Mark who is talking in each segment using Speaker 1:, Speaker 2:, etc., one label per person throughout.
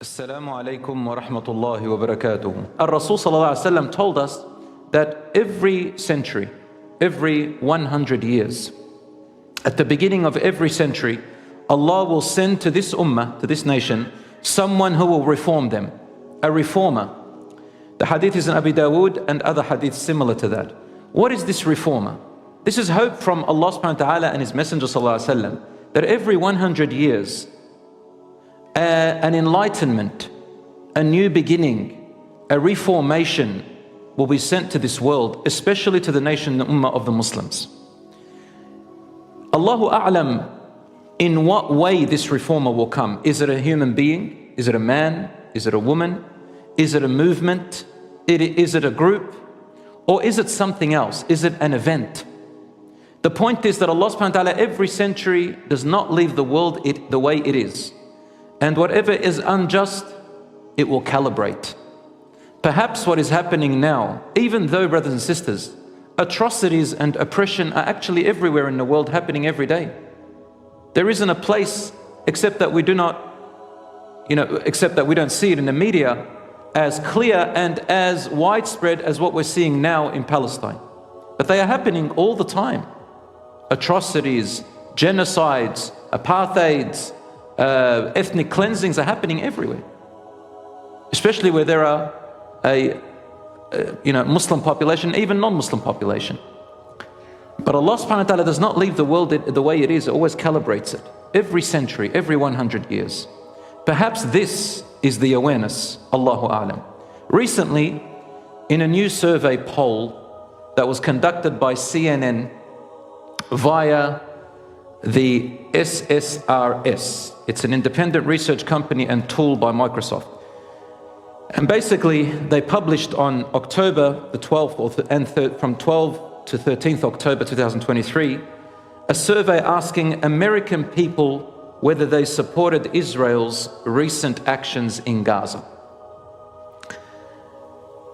Speaker 1: Assalamu alaikum wa rahmatullahi wa barakatuh. Rasul sallallahu alaihi wasallam told us that every century, every 100 years, at the beginning of every century, Allah will send to this ummah, to this nation, someone who will reform them, a reformer. The hadith is in Abi Dawood and other hadiths similar to that. What is this reformer? This is hope from Allah subhanahu wa ta'ala and His Messenger sallallahu alaihi wasallam, that every 100 years, an enlightenment, a new beginning, a reformation will be sent to this world, especially to the nation, the ummah of the Muslims. Allahu A'lam, in what way this reformer will come. Is it a human being? Is it a man? Is it a woman? Is it a movement? Is it a group? Or is it something else? Is it an event? The point is that Allah subhanahu wa ta'ala every century does not leave the world the way it is. And whatever is unjust, it will calibrate. Perhaps what is happening now, even though, brothers and sisters, atrocities and oppression are actually everywhere in the world, happening every day. There isn't a place, except that we don't see it in the media, as clear and as widespread as what we're seeing now in Palestine. But they are happening all the time. Atrocities, genocides, apartheids, ethnic cleansings are happening everywhere, especially where there are a Muslim population, even non-Muslim population. But Allah subhanahu wa ta'ala does not leave the world the way it is, it always calibrates it. Every century, every 100 years. Perhaps this is the awareness, Allahu A'lam. Recently, in a new survey poll that was conducted by CNN via the SSRS. It's an independent research company and tool by Microsoft. And basically, they published on October the 12th and from 12 to 13th October 2023, a survey asking American people whether they supported Israel's recent actions in Gaza.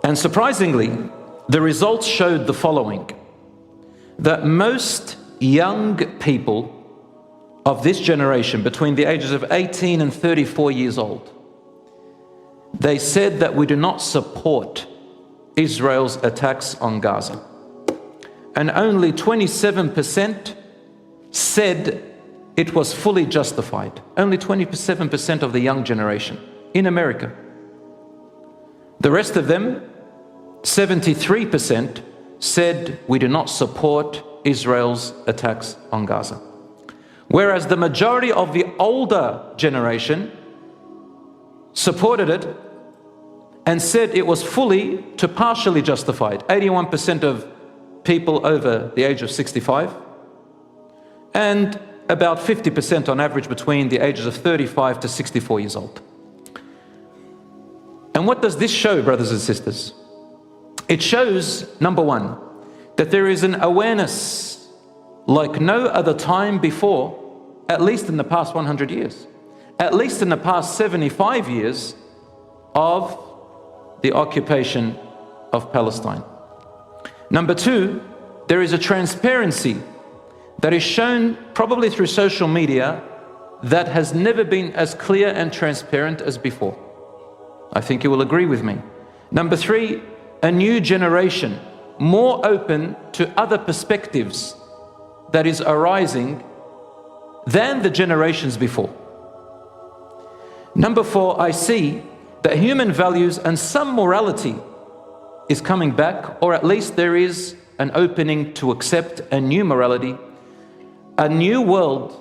Speaker 1: And surprisingly, the results showed the following: that most young people of this generation, between the ages of 18 and 34 years old, they said that we do not support Israel's attacks on Gaza. And only 27% said it was fully justified. Only 27% of the young generation in America. The rest of them, 73%, said we do not support Israel's attacks on Gaza. Whereas the majority of the older generation supported it and said it was fully to partially justified. 81% of people over the age of 65 and about 50% on average between the ages of 35 to 64 years old. And what does this show, brothers and sisters? It shows, number one, that there is an awareness like no other time before, at least in the past 100 years, at least in the past 75 years of the occupation of Palestine. Number two, there is a transparency that is shown probably through social media that has never been as clear and transparent as before. I think you will agree with me. Number three, a new generation, more open to other perspectives that is arising than the generations before. Number four, I see that human values and some morality is coming back, or at least there is an opening to accept a new morality, a new world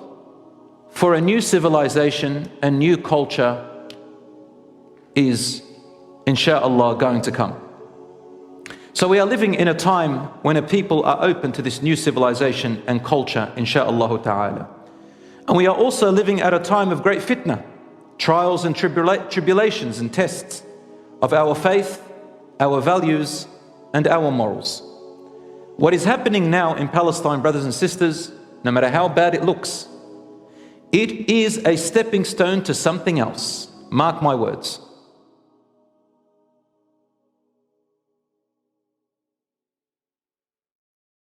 Speaker 1: for a new civilization, a new culture is, insha'Allah, going to come. So we are living in a time when a people are open to this new civilization and culture, insha'Allah ta'ala. And we are also living at a time of great fitna, trials and tribulations and tests of our faith, our values, and our morals. What is happening now in Palestine, brothers and sisters, no matter how bad it looks, it is a stepping stone to something else. Mark my words.